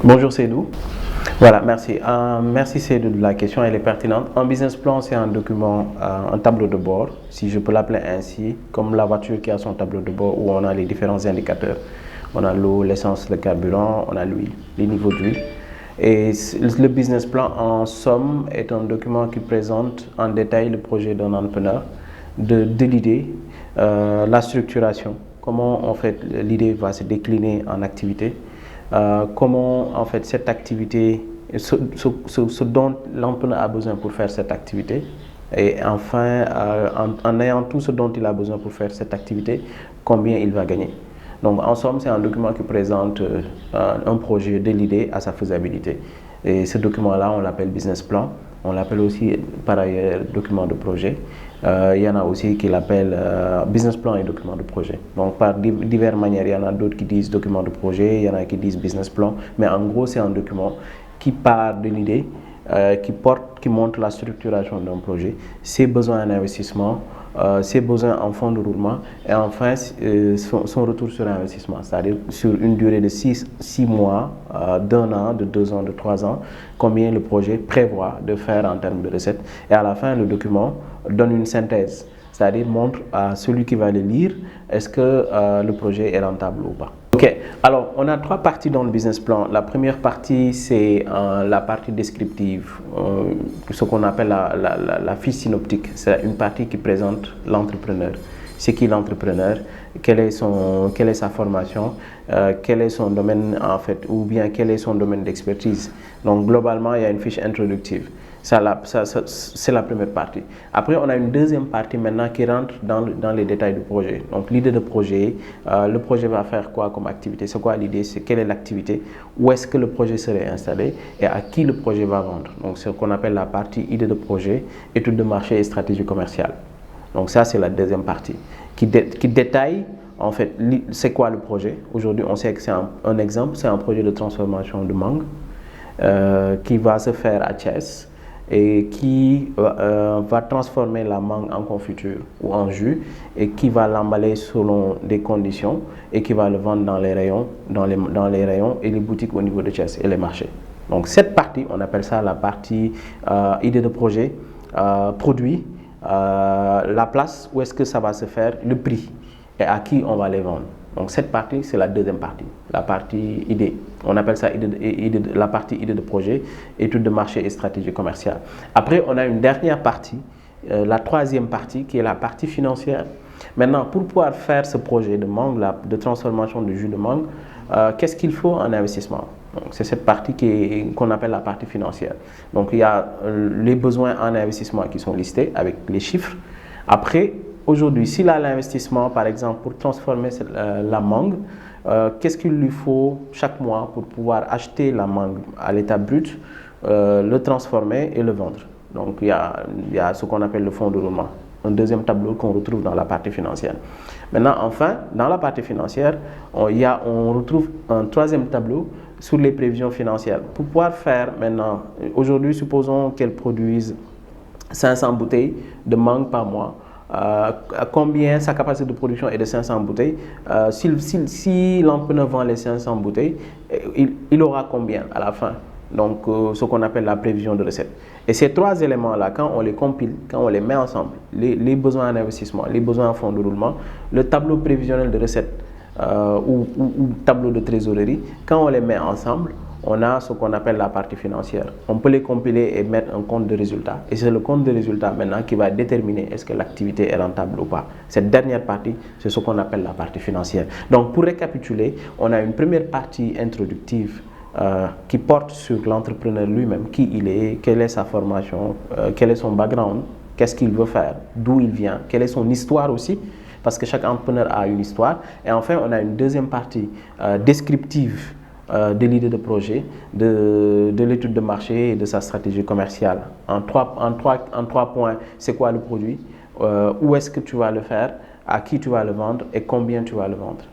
Bonjour Seydou. Voilà, merci. Merci Seydou de la question, elle est pertinente. Un business plan, c'est un document, un tableau de bord, si je peux l'appeler ainsi, comme la voiture qui a son tableau de bord où on a les différents indicateurs. On a l'eau, l'essence, le carburant, on a l'huile, les niveaux d'huile. Et le business plan, en somme, est un document qui présente en détail le projet d'un entrepreneur, de l'idée, la structuration, comment en fait l'idée va se décliner en activité, comment en fait cette activité, ce dont l'entrepreneur a besoin pour faire cette activité, et enfin en ayant tout ce dont il a besoin pour faire cette activité, combien il va gagner. Donc en somme, c'est un document qui présente un projet de l'idée à sa faisabilité. Et ce document-là, on l'appelle business plan. On l'appelle aussi par ailleurs document de projet. Il y en a aussi qui l'appellent business plan et document de projet. Donc par diverses manières, il y en a d'autres qui disent document de projet, il y en a qui disent business plan. Mais en gros, c'est un document qui part de l'idée, qui montre la structuration d'un projet, ses besoins en investissement, ses besoins en fonds de roulement et enfin son retour sur investissement, c'est-à-dire sur une durée de 6 mois, d'1 an, de 2 ans, de 3 ans, combien le projet prévoit de faire en termes de recettes. Et à la fin, le document donne une synthèse, c'est-à-dire montre à celui qui va le lire est-ce que le projet est rentable ou pas. Ok, alors on a 3 parties dans le business plan. La première partie, c'est la partie descriptive, ce qu'on appelle la fiche synoptique. C'est une partie qui présente l'entrepreneur. C'est qui l'entrepreneur, quelle est sa formation, quel est son domaine en fait, ou bien quel est son domaine d'expertise. Donc globalement, il y a une fiche introductive. C'est la première partie. Après, on a une deuxième partie maintenant qui rentre dans les détails du projet. Donc l'idée de projet, le projet va faire quoi comme activité, c'est quoi l'idée, c'est quelle est l'activité, où est-ce que le projet serait installé et à qui le projet va vendre. Donc c'est ce qu'on appelle la partie idée de projet, étude de marché et stratégie commerciale. Donc ça, c'est la deuxième partie qui détaille en fait c'est quoi le projet. Aujourd'hui, on sait que c'est un exemple, c'est un projet de transformation de mangue qui va se faire à Thiès et qui va transformer la mangue en confiture ou en jus et qui va l'emballer selon des conditions et qui va le vendre dans les rayons, dans les rayons et les boutiques au niveau de Thiès et les marchés. Donc cette partie, on appelle ça la partie idée de projet, produit, la place où est-ce que ça va se faire, le prix et à qui on va les vendre. Donc cette partie, c'est la deuxième partie, la partie idée. On appelle ça la partie idée de projet, étude de marché et stratégie commerciale. Après, on a une dernière partie, la troisième partie, qui est la partie financière. Maintenant, pour pouvoir faire ce projet de mangue, de transformation de jus de mangue, qu'est-ce qu'il faut en investissement? C'est cette partie qu'on appelle la partie financière. Donc il y a les besoins en investissement qui sont listés avec les chiffres. Après, aujourd'hui, s'il a l'investissement, par exemple, pour transformer la mangue, qu'est-ce qu'il lui faut chaque mois pour pouvoir acheter la mangue à l'état brut, le transformer et le vendre. Donc il y a ce qu'on appelle le fonds de roulement, un deuxième tableau qu'on retrouve dans la partie financière. Maintenant, enfin, dans la partie financière, on retrouve un troisième tableau sur les prévisions financières. Pour pouvoir faire maintenant, aujourd'hui, supposons qu'elle produise 500 bouteilles de mangue par mois. Combien sa capacité de production est de 500 bouteilles. Si l'entrepreneur vend les 500 bouteilles, il aura combien à la fin? Donc ce qu'on appelle la prévision de recettes. Et ces 3 éléments-là, quand on les compile, quand on les met ensemble, les besoins en investissement, les besoins en fonds de roulement, le tableau prévisionnel de recettes ou tableau de trésorerie, quand on les met ensemble, on a ce qu'on appelle la partie financière. On peut les compiler et mettre un compte de résultat. Et c'est le compte de résultat maintenant qui va déterminer est-ce que l'activité est rentable ou pas. Cette dernière partie, c'est ce qu'on appelle la partie financière. Donc pour récapituler, on a une première partie introductive qui porte sur l'entrepreneur lui-même, qui il est, quelle est sa formation, quel est son background, qu'est-ce qu'il veut faire, d'où il vient, quelle est son histoire aussi, parce que chaque entrepreneur a une histoire. Et enfin, on a une deuxième partie descriptive de l'idée de projet, de l'étude de marché et de sa stratégie commerciale. En trois points, c'est quoi le produit, où est-ce que tu vas le faire, à qui tu vas le vendre et combien tu vas le vendre.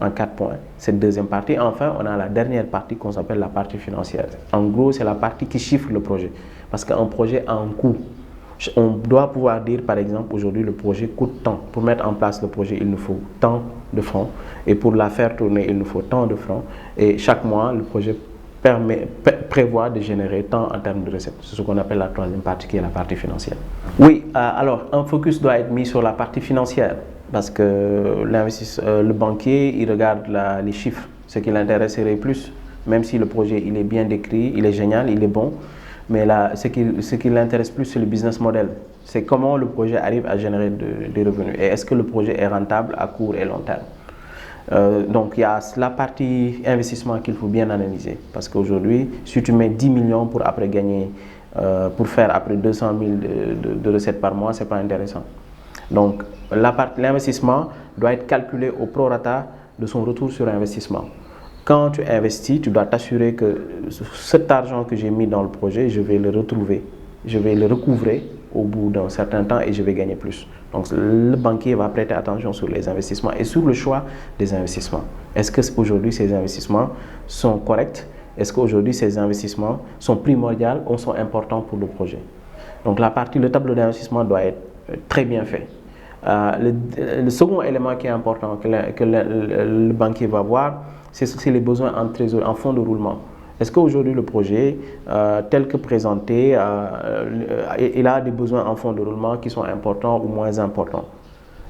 En 4 points, cette deuxième partie. Enfin, on a la dernière partie qu'on appelle la partie financière. En gros, c'est la partie qui chiffre le projet. Parce qu'un projet a un coût. On doit pouvoir dire, par exemple, aujourd'hui, le projet coûte tant. Pour mettre en place le projet, il nous faut tant de francs. Et pour la faire tourner, il nous faut tant de francs. Et chaque mois, le projet prévoit de générer tant en termes de recettes. C'est ce qu'on appelle la troisième partie, qui est la partie financière. Oui, alors un focus doit être mis sur la partie financière, parce que le banquier, il regarde les chiffres. Ce qui l'intéresserait plus, même si le projet il est bien décrit, il est génial, il est bon, mais là, ce qui l'intéresse plus, c'est le business model. C'est comment le projet arrive à générer des revenus, et est-ce que le projet est rentable à court et long terme. Donc il y a la partie investissement qu'il faut bien analyser, parce qu'aujourd'hui, si tu mets 10 millions pour après gagner, pour faire après 200 000 de recettes par mois, c'est pas intéressant. Donc l'investissement doit être calculé au prorata de son retour sur investissement. Quand tu investis, tu dois t'assurer que cet argent que j'ai mis dans le projet, je vais le retrouver, je vais le recouvrer au bout d'un certain temps et je vais gagner plus. Donc le banquier va prêter attention sur les investissements et sur le choix des investissements. Est-ce qu'aujourd'hui ces investissements sont corrects? Est-ce qu'aujourd'hui ces investissements sont primordiaux ou sont importants pour le projet? Donc le tableau d'investissement doit être très bien fait. Le second élément qui est important que le banquier va voir, c'est les besoins en trésorerie, en fonds de roulement. Est-ce qu'aujourd'hui le projet, tel que présenté, il a des besoins en fonds de roulement qui sont importants ou moins importants?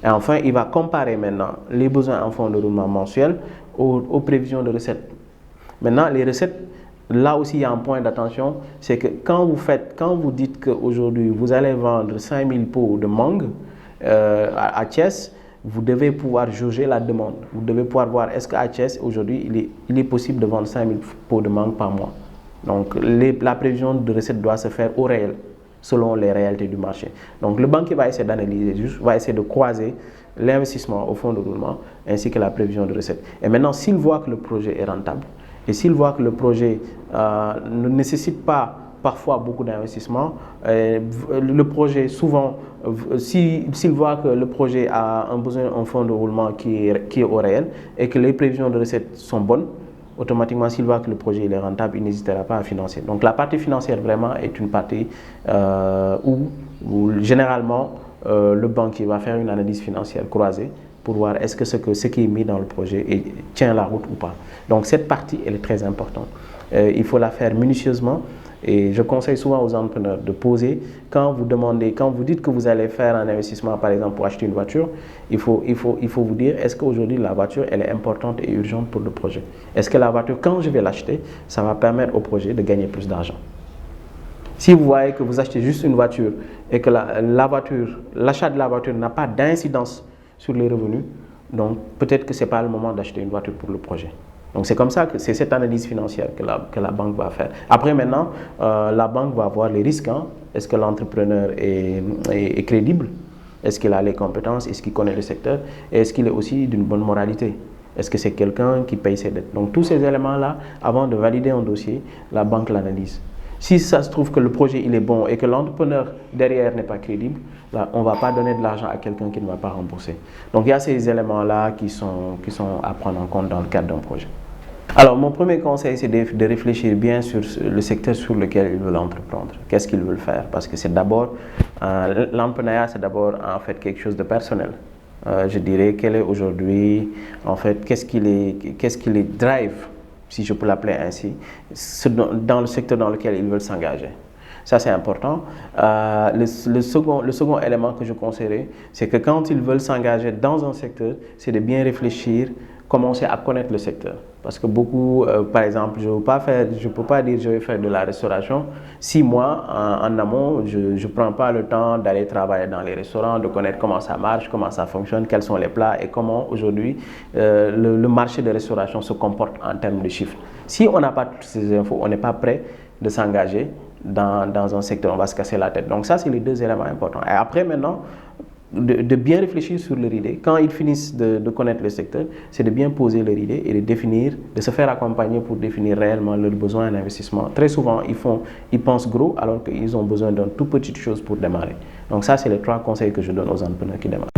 Et enfin, il va comparer maintenant les besoins en fonds de roulement mensuels aux prévisions de recettes. Maintenant, les recettes, là aussi il y a un point d'attention, c'est que quand vous dites qu'aujourd'hui vous allez vendre 5000 pots de mangue à Thiès, vous devez pouvoir jauger la demande. Vous devez pouvoir voir est-ce qu'à Thiès, aujourd'hui, il est possible de vendre 5000 pots de mangue par mois. Donc, la prévision de recettes doit se faire au réel, selon les réalités du marché. Donc, le banquier va essayer d'analyser, va essayer de croiser l'investissement au fonds de roulement ainsi que la prévision de recettes. Et maintenant, s'il voit que le projet est rentable et s'il voit que le projet ne nécessite pas parfois beaucoup d'investissement, le projet souvent, s'il voit que le projet a un besoin en fonds de roulement qui est au réel et que les prévisions de recettes sont bonnes, automatiquement s'il voit que le projet est rentable, il n'hésitera pas à financer. Donc la partie financière vraiment est une partie où généralement le banquier va faire une analyse financière croisée pour voir est-ce que ce qui est mis dans le projet tient la route ou pas. Donc cette partie elle est très importante. Il faut la faire minutieusement. Et je conseille souvent aux entrepreneurs de poser, quand vous dites que vous allez faire un investissement, par exemple, pour acheter une voiture, il faut vous dire, est-ce qu'aujourd'hui la voiture, elle est importante et urgente pour le projet? Est-ce que la voiture, quand je vais l'acheter, ça va permettre au projet de gagner plus d'argent? Si vous voyez que vous achetez juste une voiture et que l'achat de la voiture n'a pas d'incidence sur les revenus, donc peut-être que ce n'est pas le moment d'acheter une voiture pour le projet. Donc c'est comme ça que c'est cette analyse financière que la banque va faire. Après maintenant, la banque va voir les risques. Est-ce que l'entrepreneur est crédible? Est-ce qu'il a les compétences? Est-ce qu'il connaît le secteur? Et est-ce qu'il est aussi d'une bonne moralité? Est-ce que c'est quelqu'un qui paye ses dettes? Donc tous ces éléments-là, avant de valider un dossier, la banque l'analyse. Si ça se trouve que le projet il est bon et que l'entrepreneur derrière n'est pas crédible, là, on ne va pas donner de l'argent à quelqu'un qui ne va pas rembourser. Donc il y a ces éléments-là qui sont à prendre en compte dans le cadre d'un projet. Alors, mon premier conseil, c'est de réfléchir bien sur le secteur sur lequel ils veulent entreprendre. Qu'est-ce qu'ils veulent faire? Parce que c'est d'abord, l'entrepreneuriat, c'est d'abord en fait quelque chose de personnel. Je dirais quel est aujourd'hui, en fait, qu'est-ce qui les drive, si je peux l'appeler ainsi, dans le secteur dans lequel ils veulent s'engager. Ça, c'est important. Le second élément que je conseillerais, c'est que quand ils veulent s'engager dans un secteur, c'est de bien réfléchir, commencer à connaître le secteur. Parce que beaucoup, par exemple, je ne peux pas dire que je vais faire de la restauration si moi, en amont, je ne prends pas le temps d'aller travailler dans les restaurants, de connaître comment ça marche, comment ça fonctionne, quels sont les plats et comment aujourd'hui le marché de restauration se comporte en termes de chiffres. Si on n'a pas toutes ces infos, on n'est pas prêt de s'engager dans un secteur, on va se casser la tête. Donc ça, c'est les deux éléments importants. Et après, maintenant, de bien réfléchir sur leur idée. Quand ils finissent de connaître le secteur, c'est de bien poser leur idée et de se faire accompagner pour définir réellement leurs besoins en investissement. Très souvent, ils pensent gros alors qu'ils ont besoin d'une toute petite chose pour démarrer. Donc ça, c'est les 3 conseils que je donne aux entrepreneurs qui démarrent.